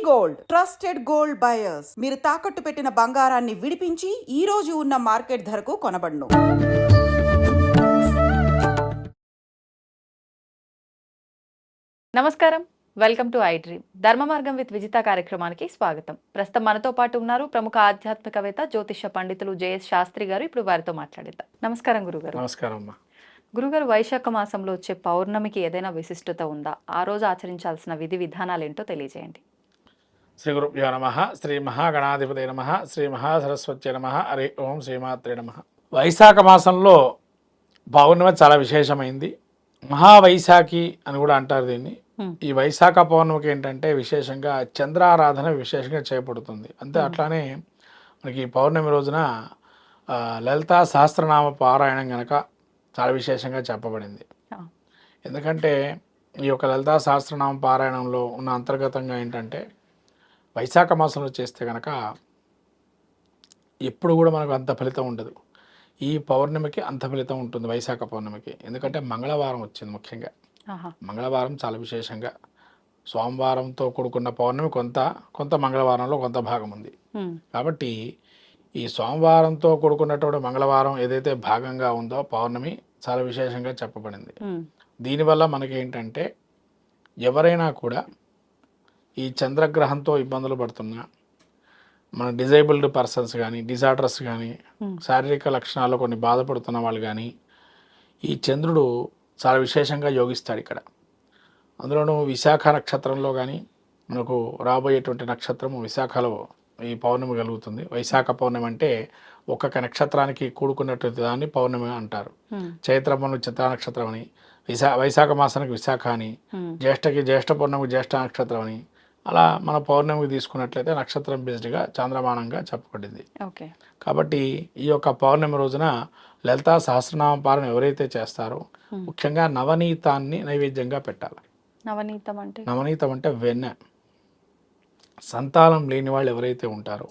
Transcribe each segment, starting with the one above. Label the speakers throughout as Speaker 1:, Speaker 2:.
Speaker 1: Gold trusted gold buyers మీరు తాకట్టు పెట్టిన బంగారాన్ని విడిపించి ఈ రోజు ఉన్న మార్కెట్ ధరకు కొనబడును.
Speaker 2: నమస్కారం, వెల్కమ్ టు ఐ డ్రీమ్. ధర్మ మార్గం విత్ విజిత కార్యక్రమానికి స్వాగతం. ప్రస్తుతం మనతో పాటు ఉన్నారు ప్రముఖ ఆధ్యాత్మికవేత్త జ్యోతిష పండితులు జేఎస్ శాస్త్రి గారు. ఇప్పుడు వారితో మాట్లాడేద్దాం. నమస్కారం గురుగారు.
Speaker 3: నమస్కారం అమ్మా.
Speaker 2: గురుగారు, వైశాఖ మాసంలో వచ్చే పౌర్ణమికి ఏదైనా విశిష్టత ఉందా? ఆ రోజు ఆచరించాల్సిన విధి విధానాలు ఏంటో తెలియజేయండి.
Speaker 3: శ్రీ గురుభ్యో నమ. శ్రీ మహాగణాధిపతి నమ. శ్రీ మహాసరస్వతి నమ. హరి ఓం శ్రీమాత్రే నమ. వైశాఖ మాసంలో పౌర్ణమి చాలా విశేషమైంది. మహావైశాఖి అని కూడా అంటారు దీన్ని. ఈ వైశాఖ పౌర్ణమికి ఏంటంటే విశేషంగా చంద్రారాధన విశేషంగా చేపడుతుంది. అంతే అట్లానే మనకి పౌర్ణమి రోజున లలితా సహస్రనామ పారాయణం కనుక చాలా విశేషంగా చెప్పబడింది. ఎందుకంటే ఈ యొక్క లలితా సహస్రనామ పారాయణంలో ఉన్న అంతర్గతంగా ఏంటంటే వైశాఖ మాసంలో చేస్తే కనుక ఎప్పుడు కూడా మనకు అంత ఫలితం ఉండదు. ఈ పౌర్ణమికి అంత ఫలితం ఉంటుంది వైశాఖ పౌర్ణమికి. ఎందుకంటే మంగళవారం వచ్చింది. ముఖ్యంగా మంగళవారం చాలా విశేషంగా, సోమవారంతో కూడుకున్న పౌర్ణమి కొంత మంగళవారంలో కొంత భాగం ఉంది. కాబట్టి ఈ సోమవారంతో కూడుకున్నటువంటి మంగళవారం ఏదైతే భాగంగా ఉందో పౌర్ణమి చాలా విశేషంగా చెప్పబడింది. దీనివల్ల మనకి ఏంటంటే ఎవరైనా కూడా ఈ చంద్రగ్రహంతో ఇబ్బందులు పడుతున్నా, మన డిజేబుల్డ్ పర్సన్స్ కానీ, డిజార్డర్స్ కానీ, శారీరక లక్షణాల్లో కొన్ని బాధపడుతున్న వాళ్ళు కానీ ఈ చంద్రుడు చాలా విశేషంగా యోగిస్తాడు ఇక్కడ. అందులోనూ విశాఖ నక్షత్రంలో కానీ మనకు రాబోయేటువంటి నక్షత్రము విశాఖలో ఈ పౌర్ణమి కలుగుతుంది. వైశాఖ పౌర్ణమి అంటే ఒక్కొక్క నక్షత్రానికి కూడుకున్నటువంటి దాన్ని పౌర్ణమి అంటారు. చైత్రమును చిత్ర నక్షత్రం అని, వైశాఖ మాసానికి విశాఖ అని, జ్యేష్ఠ పౌర్ణమికి జ్యేష్ఠ నక్షత్రం అని, అలా మన పౌర్ణమికి తీసుకున్నట్లయితే నక్షత్రం బేస్డ్గా చాంద్రమానంగా చెప్పబడింది. కాబట్టి ఈ యొక్క పౌర్ణమి రోజున లలితా సహస్రనామ పాలన ఎవరైతే చేస్తారో ముఖ్యంగా నవనీతాన్ని నైవేద్యంగా పెట్టాలి. నవనీతం అంటే వెన్న. సంతానం లేని వాళ్ళు ఎవరైతే ఉంటారో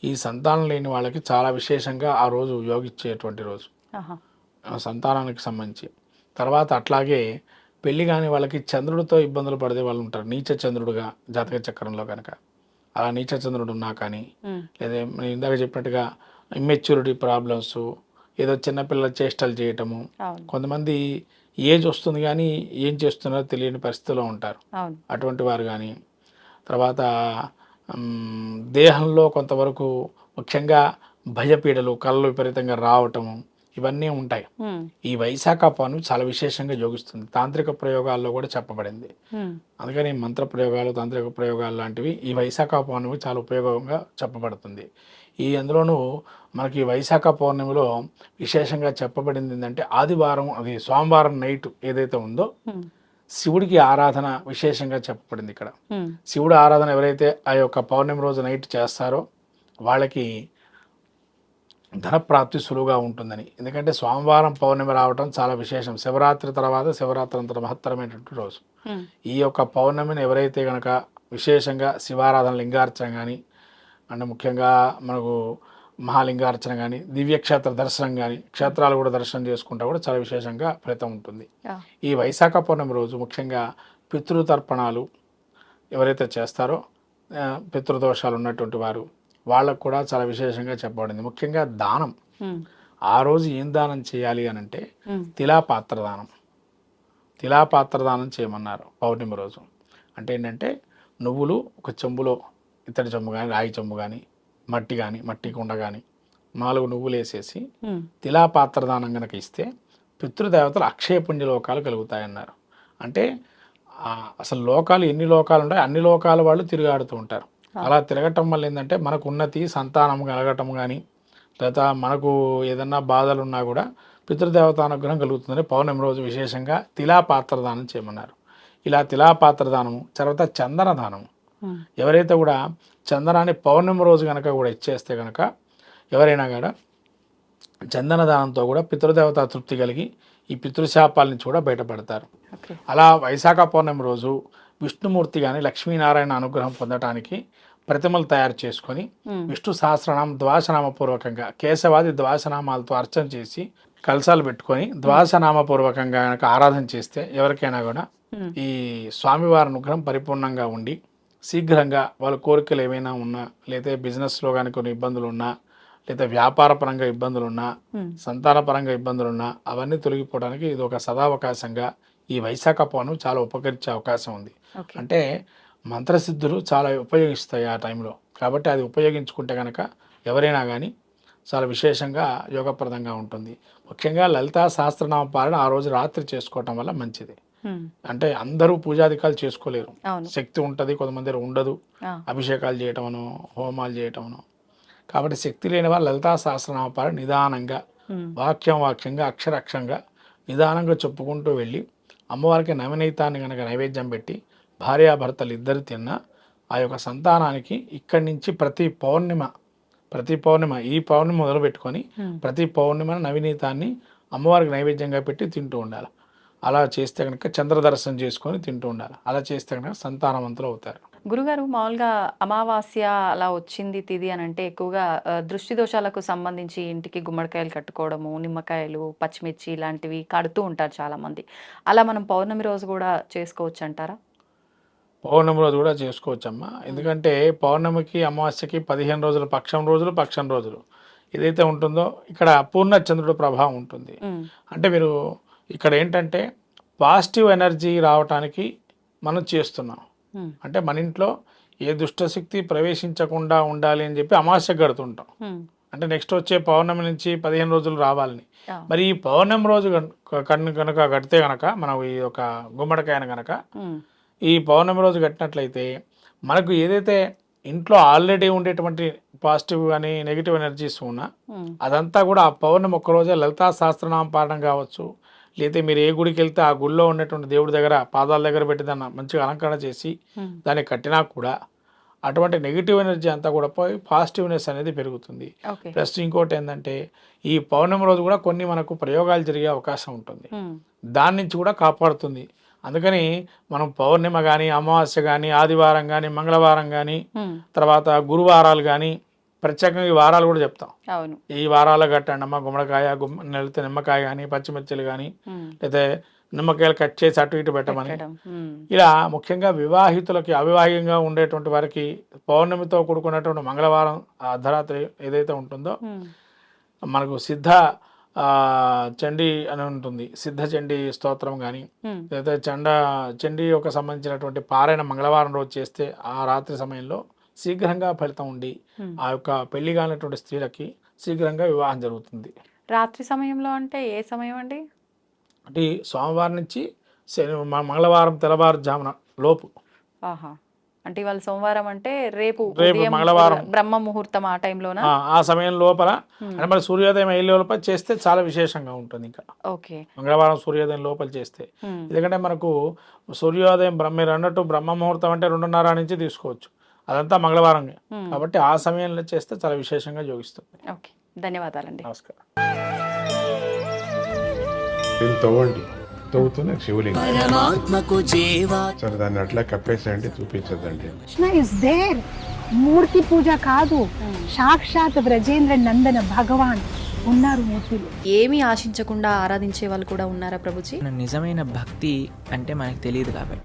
Speaker 3: ఈ సంతానం లేని వాళ్ళకి చాలా విశేషంగా ఆ రోజు యోగిచ్చేటువంటి రోజు సంతానానికి సంబంధించి. తర్వాత అట్లాగే పెళ్లి కాని వాళ్ళకి చంద్రుడితో ఇబ్బందులు పడే వాళ్ళు ఉంటారు. నీచ చంద్రుడుగా జాతక చక్రంలో కనుక అలా నీచ చంద్రుడు ఉన్నా కానీ, లేదా ఇందాక చెప్పినట్టుగా ఇమ్మెచ్యూరిటీ ప్రాబ్లమ్స్, ఏదో చిన్నపిల్లల చేష్టలు చేయటము, కొంతమంది ఏజ్ వస్తుంది కానీ ఏం చేస్తున్నారో తెలియని పరిస్థితిలో ఉంటారు. అటువంటి వారు కానీ, తర్వాత దేహంలో కొంతవరకు ముఖ్యంగా భయపీడలు, కళ్ళు విపరీతంగా రావటము, ఇవన్నీ ఉంటాయి. ఈ వైశాఖ పౌర్ణమి చాలా విశేషంగా యోగిస్తుంది. తాంత్రిక ప్రయోగాల్లో కూడా చెప్పబడింది. అందుకని మంత్ర ప్రయోగాలు, తాంత్రిక ప్రయోగాలు లాంటివి ఈ వైశాఖ పౌర్ణమి చాలా ఉపయోగంగా చెప్పబడుతుంది. అందులోనూ మనకి వైశాఖ పౌర్ణమిలో విశేషంగా చెప్పబడింది ఏంటంటే ఆదివారం, అది సోమవారం నైట్ ఏదైతే ఉందో శివుడికి ఆరాధన విశేషంగా చెప్పబడింది ఇక్కడ. శివుడు ఆరాధన ఎవరైతే ఆ యొక్క పౌర్ణమి రోజు నైట్ చేస్తారో వాళ్ళకి ధనప్రాప్తి సులువుగా ఉంటుందని. ఎందుకంటే సోమవారం పౌర్ణమి రావటం చాలా విశేషం. శివరాత్రి తర్వాత శివరాత్రి అంత మహత్తరమైనటువంటి రోజు. ఈ యొక్క పౌర్ణమిని ఎవరైతే కనుక విశేషంగా శివారాధన, లింగార్చన కానీ, అంటే ముఖ్యంగా మనకు మహాలింగార్చన కానీ, దివ్యక్షేత్ర దర్శనం కానీ, క్షేత్రాలు కూడా దర్శనం చేసుకుంటా కూడా చాలా విశేషంగా ఫలితం ఉంటుంది. ఈ వైశాఖ పౌర్ణమి రోజు ముఖ్యంగా పితృతర్పణాలు ఎవరైతే చేస్తారో, పితృదోషాలు ఉన్నటువంటి వారు వాళ్ళకు కూడా చాలా విశేషంగా చెప్పబడింది. ముఖ్యంగా దానం, ఆ రోజు ఏం దానం చేయాలి అని అంటే తిలాపాత్ర దానం. తిలాపాత్ర దానం చేయమన్నారు పౌర్ణమి రోజు. అంటే ఏంటంటే నువ్వులు ఒక చెంబులో, ఇత్తడి చెంబు కానీ, రాగి చెంబు కానీ, మట్టి కానీ, మట్టి కుండ కానీ 4 నువ్వులు వేసేసి తిలాపాత్ర దానం కనుక ఇస్తే పితృదేవతలు అక్షయ పుణ్య లోకాలు కలుగుతాయన్నారు. అంటే అసలు లోకాలు ఎన్ని లోకాలు ఉంటాయి, అన్ని లోకాల వాళ్ళు తిరుగాడుతూ ఉంటారు. అలా తిరగటం వల్ల ఏంటంటే మనకు ఉన్నతి, సంతానం కలగటం కానీ, లేదా మనకు ఏదన్నా బాధలు ఉన్నా కూడా పితృదేవత అనుగ్రహం కలుగుతుందని పౌర్ణమి రోజు విశేషంగా తిలాపాత్ర దానం చేయమన్నారు. ఇలా తిలాపాత్ర దానము, తర్వాత చందన దానము. ఎవరైతే కూడా చందనాన్ని పౌర్ణమి రోజు కనుక కూడా ఇచ్చేస్తే కనుక ఎవరైనా కూడా చందన దానంతో కూడా పితృదేవత తృప్తి కలిగి ఈ పితృశాపాల నుంచి కూడా బయటపడతారు. అలా వైశాఖ పౌర్ణమి రోజు విష్ణుమూర్తి కానీ లక్ష్మీనారాయణ అనుగ్రహం పొందటానికి ప్రతిమలు తయారు చేసుకొని విష్ణు సహస్రనామం ద్వాసనామపూర్వకంగా, కేశవాది ద్వాసనామాలతో అర్చన చేసి కలశాలు పెట్టుకొని ద్వాసనామపూర్వకంగా కనుక ఆరాధన చేస్తే ఎవరికైనా కూడా ఈ స్వామివారి అనుగ్రహం పరిపూర్ణంగా ఉండి శీఘ్రంగా వాళ్ళ కోరికలు ఏమైనా ఉన్నా, లేదా బిజినెస్లో కానీ కొన్ని ఇబ్బందులు ఉన్నా, లేదా వ్యాపార పరంగా ఇబ్బందులు ఉన్నా, సంతాన పరంగా ఇబ్బందులు ఉన్నా, అవన్నీ తొలగిపోవడానికి ఇది ఒక సదావకాశంగా ఈ వైశాఖ పౌర్ణమి చాలా ఉపకరించే అవకాశం ఉంది. అంటే మంత్రసిద్ధులు చాలా ఉపయోగిస్తాయి ఆ టైంలో. కాబట్టి అది ఉపయోగించుకుంటే కనుక ఎవరైనా కానీ చాలా విశేషంగా యోగప్రదంగా ఉంటుంది. ముఖ్యంగా లలితా సహస్రనామ పాలన ఆ రోజు రాత్రి చేసుకోవటం వల్ల మంచిది. అంటే అందరూ పూజాధికాలు చేసుకోలేరు, శక్తి ఉంటుంది, కొంతమంది ఉండదు, అభిషేకాలు చేయటమను, హోమాలు చేయటమను. కాబట్టి శక్తి లేని వాళ్ళు లలితా సహస్రనామ పాలన నిదానంగా వాక్యంగా అక్షరాక్షంగా నిదానంగా చెప్పుకుంటూ వెళ్ళి అమ్మవారికి నవనీతాన్ని కనుక నైవేద్యం పెట్టి భార్యాభర్తలు ఇద్దరు తిన్నా ఆ యొక్క సంతానానికి ఇక్కడి నుంచి ప్రతి పౌర్ణిమ ఈ పౌర్ణిమ మొదలు పెట్టుకొని ప్రతి పౌర్ణిమ నవనీతాన్ని అమ్మవారికి నైవేద్యంగా పెట్టి తింటూ ఉండాలి. అలా చేస్తే కనుక చంద్ర దర్శనం చేసుకొని తింటూ ఉండాలి. అలా చేస్తే కనుక సంతానవంతులు అవుతారు.
Speaker 2: గురుగారు, మామూలుగా అమావాస్య అలా వచ్చింది తిది అని అంటే ఎక్కువగా దృష్టి దోషాలకు సంబంధించి ఇంటికి గుమ్మడికాయలు కట్టుకోవడము, నిమ్మకాయలు, పచ్చిమిర్చి ఇలాంటివి కడుతూ ఉంటారు చాలామంది. అలా మనం పౌర్ణమి రోజు కూడా చేసుకోవచ్చు అంటారా?
Speaker 3: పౌర్ణమి రోజు కూడా చేసుకోవచ్చమ్మా. ఎందుకంటే పౌర్ణమికి అమావాస్యకి 15 రోజులు పక్షం రోజులు ఏదైతే ఉంటుందో ఇక్కడ పూర్ణచంద్రుడు ప్రభావం ఉంటుంది. అంటే మీరు ఇక్కడ ఏంటంటే పాజిటివ్ ఎనర్జీ రావటానికి మనం చేస్తున్నాం. అంటే మన ఇంట్లో ఏ దుష్టశక్తి ప్రవేశించకుండా ఉండాలి అని చెప్పి అమావాస్య గడుతుంటాం. అంటే నెక్స్ట్ వచ్చే పౌర్ణమి నుంచి 15 రోజులు రావాలని. మరి ఈ పౌర్ణమి రోజు కనుక కడితే కనుక మనం ఈ ఒక గుమ్మడికాయను కనుక ఈ పౌర్ణమి రోజు కట్టినట్లయితే మనకు ఏదైతే ఇంట్లో ఆల్రెడీ ఉండేటువంటి పాజిటివ్ కానీ నెగిటివ్ ఎనర్జీస్ ఉన్నా అదంతా కూడా ఆ పౌర్ణమి ఒక్కరోజే లలితా సహస్రనామ పాఠం కావచ్చు, లేదా మీరు ఏ గుడికి వెళ్తే ఆ గుడిలో ఉన్నటువంటి దేవుడి దగ్గర పాదాల దగ్గర పెట్టి దాన్ని మంచిగా అలంకరణ చేసి దాన్ని కట్టినా కూడా అటువంటి నెగిటివ్ ఎనర్జీ అంతా కూడా పోయి పాజిటివ్నెస్ అనేది పెరుగుతుంది. ప్లస్ ఇంకోటి ఏంటంటే ఈ పౌర్ణమి రోజు కూడా కొన్ని మనకు ప్రయోగాలు జరిగే అవకాశం ఉంటుంది, దాని నుంచి కూడా కాపాడుతుంది. అందుకని మనం పౌర్ణిమ కానీ, అమావాస్య కానీ, ఆదివారం కానీ, మంగళవారం కానీ, తర్వాత గురువారాలు కానీ ప్రత్యేకంగా ఈ వారాలు కూడా చెప్తాం. ఈ వారాలు కట్టండి అమ్మ గుమ్మడికాయ, లేకపోతే నిమ్మకాయ కానీ, పచ్చిమిర్చిలు కానీ, లేదా నిమ్మకాయలు కట్ చేసి అటు ఇటు పెట్టమని. ఇలా ముఖ్యంగా వివాహితులకి, అవివాహితంగా ఉండేటువంటి వారికి పౌర్ణమితో కూడుకున్నటువంటి మంగళవారం అర్ధరాత్రి ఏదైతే ఉంటుందో మనకు సిద్ధ చండీ అని ఉంటుంది, సిద్ధ చండీ స్తోత్రం కానీ, లేదా చండీ యొక్క సంబంధించినటువంటి పారాయణ మంగళవారం రోజు చేస్తే ఆ రాత్రి సమయంలో శీఘ్రంగా ఫలితం ఉండి ఆ యొక్క పెళ్లి కానటువంటి స్త్రీలకి శీఘ్రంగా వివాహం జరుగుతుంది.
Speaker 2: రాత్రి సమయంలో అంటే ఏ సమయం అండి?
Speaker 3: అంటే సోమవారం నుంచి మంగళవారం తెల్లవారుజామున లోపు.
Speaker 2: అంటే ఇవాళ సోమవారం అంటే రేపు
Speaker 3: మంగళవారం
Speaker 2: బ్రహ్మ ముహూర్తం ఆ టైంలోనా?
Speaker 3: ఆ సమయం లోపల అంటే మరి సూర్యోదయం అయ్యే లోపల చేస్తే చాలా విశేషంగా ఉంటుంది. ఇంకా మంగళవారం సూర్యోదయం లోపల చేస్తే, ఎందుకంటే మనకు సూర్యోదయం మీరు అన్నట్టు బ్రహ్మ ముహూర్తం అంటే 2:30 నుంచి తీసుకోవచ్చు, అదంతా మంగళవారం కాబట్టి ఆ సమయంలో చేస్తే చాలా విశేషంగా యోగిస్తుంది.
Speaker 2: ఓకే, ధన్యవాదాలండి.
Speaker 3: నమస్కారం.
Speaker 4: తవ్వండి, తవ్వుతూనే శివలింగం సరే దాన్ని అట్లా కప్పేసేయండి, చూపించదండి.
Speaker 5: కృష్ణ ఇస్ దేర్, మూర్తి పూజ కాదు, సాక్షాత్ బ్రజేంద్ర నందన భగవాన్ ఉన్నారు మూర్తిలో.
Speaker 2: ఏమీ ఆశించకుండా ఆరాధించే వాళ్ళు కూడా ఉన్నారా ప్రభుజీ?
Speaker 6: నిజమైన భక్తి అంటే మనకు తెలియదు కాబట్టి